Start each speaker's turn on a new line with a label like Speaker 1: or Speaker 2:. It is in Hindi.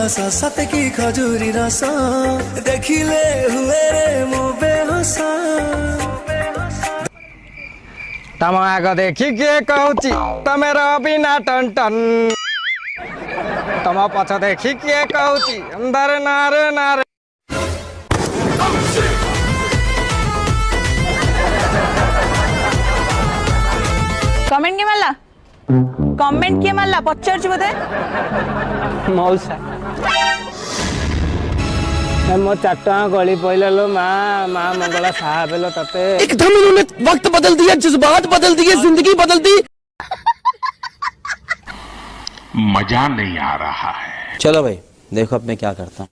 Speaker 1: हस सत की खजूरी रस देखिले हुए रे मो बेहस
Speaker 2: तम आग देखी किए कहूची तमे बिना टन टन तम पछ देखी किए कहूची अंदर नारे नारे
Speaker 3: कमेंट किए मारला पचार बोधे
Speaker 2: मौसा मो 4 टका गली पइला लो माँ मंगला साहब लो तते
Speaker 4: एकदम इन्होंने वक्त बदल दिया, जज्बात बदल दिए, जिंदगी बदल दी।
Speaker 5: मजा नहीं आ रहा है।
Speaker 4: चलो भाई देखो अब मैं क्या करता हूँ।